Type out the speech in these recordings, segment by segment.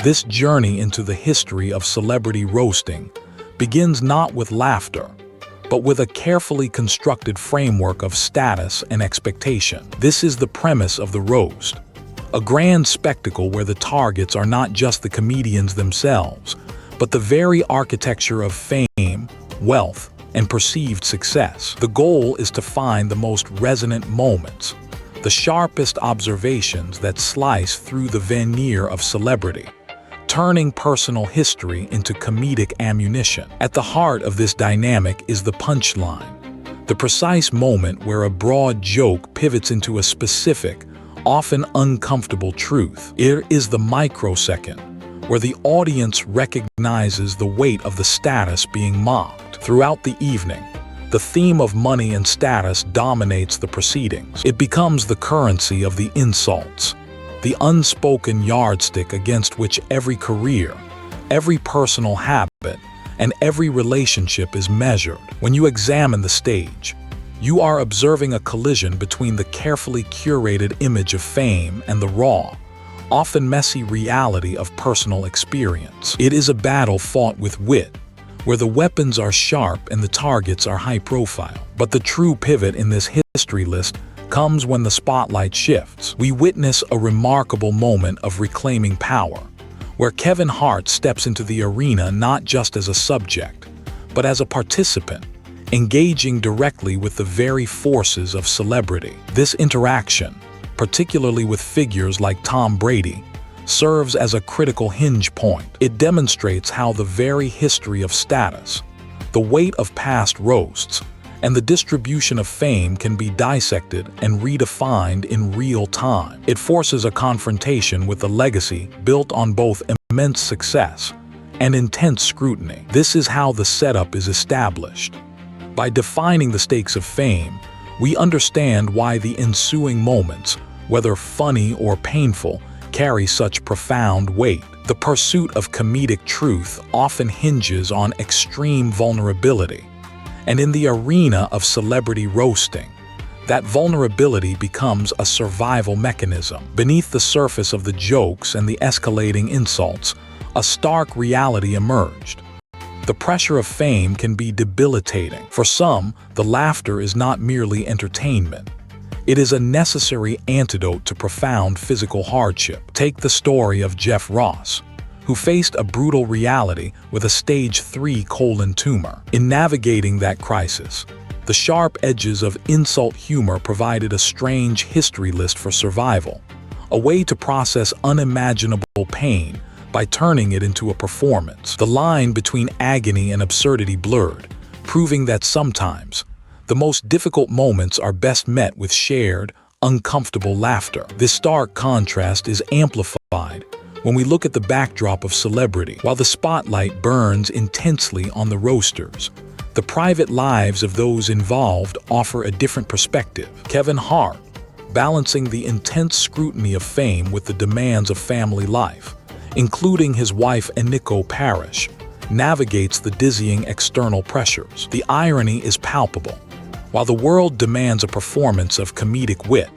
This journey into the history of celebrity roasting begins not with laughter, but with a carefully constructed framework of status and expectation. This is the premise of the roast, a grand spectacle where the targets are not just the comedians themselves, but the very architecture of fame, wealth, and perceived success. The goal is to find the most resonant moments, the sharpest observations that slice through the veneer of celebrity, turning personal history into comedic ammunition. At the heart of this dynamic is the punchline, the precise moment where a broad joke pivots into a specific, often uncomfortable truth. It is the microsecond where the audience recognizes the weight of the status being mocked. Throughout the evening, the theme of money and status dominates the proceedings. It becomes the currency of the insults, the unspoken yardstick against which every career, every personal habit, and every relationship is measured. When you examine the stage, you are observing a collision between the carefully curated image of fame and the raw, often messy reality of personal experience. It is a battle fought with wit, where the weapons are sharp and the targets are high profile. But the true pivot in this history list comes when the spotlight shifts. We witness a remarkable moment of reclaiming power, where Kevin Hart steps into the arena not just as a subject, but as a participant, engaging directly with the very forces of celebrity. This interaction, particularly with figures like Tom Brady, serves as a critical hinge point. It demonstrates how the very history of status, the weight of past roasts, and the distribution of fame can be dissected and redefined in real time. It forces a confrontation with a legacy built on both immense success and intense scrutiny. This is how the setup is established. By defining the stakes of fame, we understand why the ensuing moments, whether funny or painful, carry such profound weight. The pursuit of comedic truth often hinges on extreme vulnerability, and in the arena of celebrity roasting, that vulnerability becomes a survival mechanism. Beneath the surface of the jokes and the escalating insults, a stark reality emerged. The pressure of fame can be debilitating. For some, the laughter is not merely entertainment. It is a necessary antidote to profound physical hardship. Take the story of Jeff Ross, who faced a brutal reality with a stage 3 colon tumor. In navigating that crisis, the sharp edges of insult humor provided a strange history list for survival, a way to process unimaginable pain by turning it into a performance. The line between agony and absurdity blurred, proving that sometimes the most difficult moments are best met with shared, uncomfortable laughter. This stark contrast is amplified when we look at the backdrop of celebrity. While the spotlight burns intensely on the roasters, the private lives of those involved offer a different perspective. Kevin Hart, balancing the intense scrutiny of fame with the demands of family life, including his wife Eniko Parrish, navigates the dizzying external pressures. The irony is palpable. While the world demands a performance of comedic wit,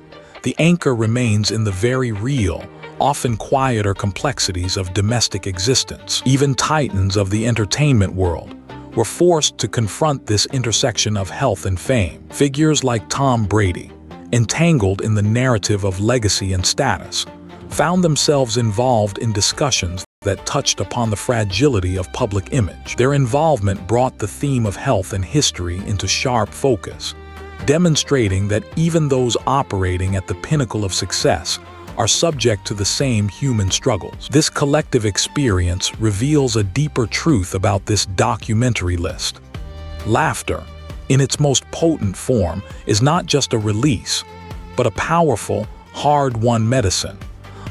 the anchor remains in the very real, often quieter complexities of domestic existence. Even titans of the entertainment world were forced to confront this intersection of health and fame. Figures like Tom Brady, entangled in the narrative of legacy and status, found themselves involved in discussions that touched upon the fragility of public image. Their involvement brought the theme of health and history into sharp focus, demonstrating that even those operating at the pinnacle of success are subject to the same human struggles. This collective experience reveals a deeper truth about this documentary list. Laughter, in its most potent form, is not just a release, but a powerful, hard-won medicine,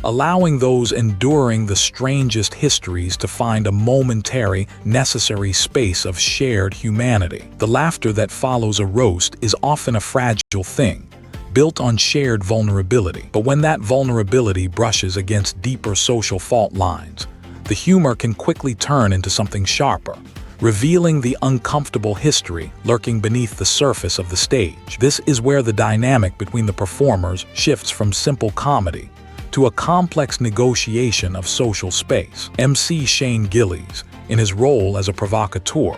allowing those enduring the strangest histories to find a momentary, necessary space of shared humanity. The laughter that follows a roast is often a fragile thing, built on shared vulnerability. But when that vulnerability brushes against deeper social fault lines, the humor can quickly turn into something sharper, revealing the uncomfortable history lurking beneath the surface of the stage. This is where the dynamic between the performers shifts from simple comedy to a complex negotiation of social space. MC Shane Gillies, in his role as a provocateur,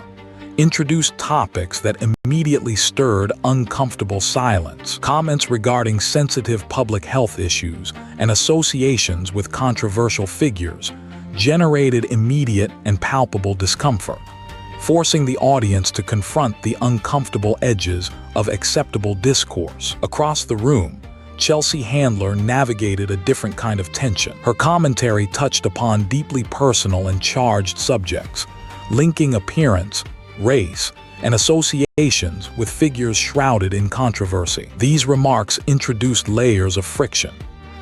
introduced topics that immediately stirred uncomfortable silence. Comments regarding sensitive public health issues and associations with controversial figures generated immediate and palpable discomfort, forcing the audience to confront the uncomfortable edges of acceptable discourse. Across the room, Chelsea Handler navigated a different kind of tension. Her commentary touched upon deeply personal and charged subjects, linking appearance, race, and associations with figures shrouded in controversy. These remarks introduced layers of friction,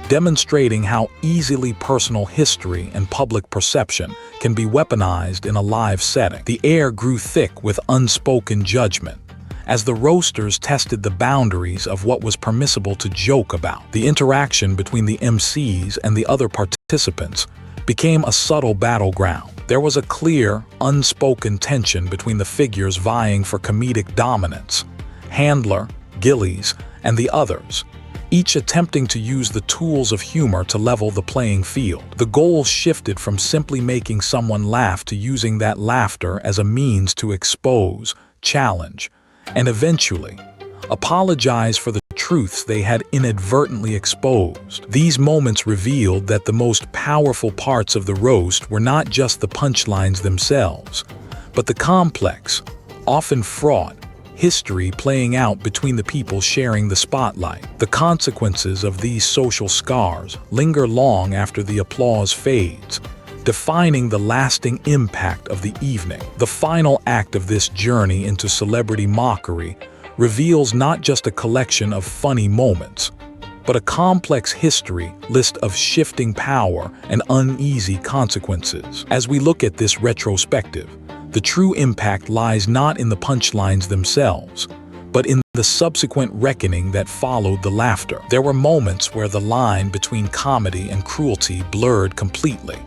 demonstrating how easily personal history and public perception can be weaponized in a live setting. The air grew thick with unspoken judgment as the roasters tested the boundaries of what was permissible to joke about. The interaction between the MCs and the other participants became a subtle battleground. There was a clear, unspoken tension between the figures vying for comedic dominance: Handler, Gillies, and the others, each attempting to use the tools of humor to level the playing field. The goal shifted from simply making someone laugh to using that laughter as a means to expose, challenge, and eventually apologize for the truths they had inadvertently exposed. These moments revealed that the most powerful parts of the roast were not just the punchlines themselves, but the complex, often fraught, history playing out between the people sharing the spotlight. The consequences of these social scars linger long after the applause fades, defining the lasting impact of the evening. The final act of this journey into celebrity mockery reveals not just a collection of funny moments, but a complex history list of shifting power and uneasy consequences. As we look at this retrospective, the true impact lies not in the punchlines themselves, but in the subsequent reckoning that followed the laughter. There were moments where the line between comedy and cruelty blurred completely,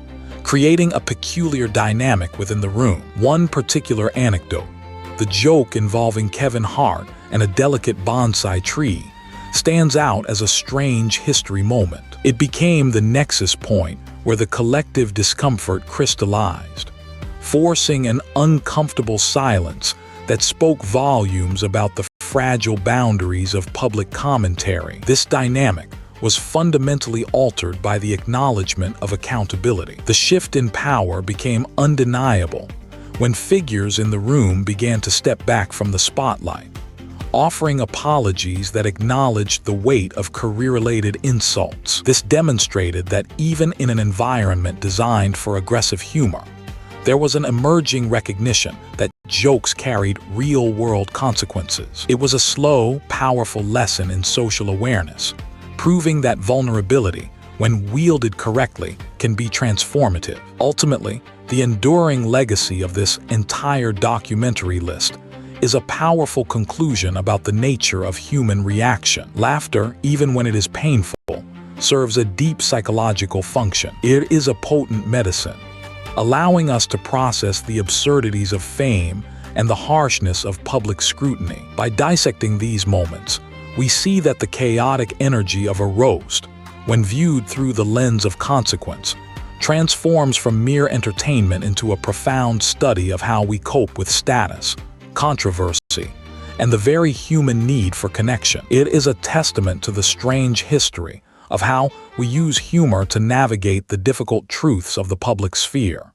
creating a peculiar dynamic within the room. One particular anecdote, the joke involving Kevin Hart and a delicate bonsai tree, stands out as a strange history moment. It became the nexus point where the collective discomfort crystallized, forcing an uncomfortable silence that spoke volumes about the fragile boundaries of public commentary. This dynamic was fundamentally altered by the acknowledgement of accountability. The shift in power became undeniable when figures in the room began to step back from the spotlight, offering apologies that acknowledged the weight of career-related insults. This demonstrated that even in an environment designed for aggressive humor, there was an emerging recognition that jokes carried real-world consequences. It was a slow, powerful lesson in social awareness, proving that vulnerability, when wielded correctly, can be transformative. Ultimately, the enduring legacy of this entire documentary list is a powerful conclusion about the nature of human reaction. Laughter, even when it is painful, serves a deep psychological function. It is a potent medicine, allowing us to process the absurdities of fame and the harshness of public scrutiny. By dissecting these moments, we see that the chaotic energy of a roast, when viewed through the lens of consequence, transforms from mere entertainment into a profound study of how we cope with status, controversy, and the very human need for connection. It is a testament to the strange history of how we use humor to navigate the difficult truths of the public sphere.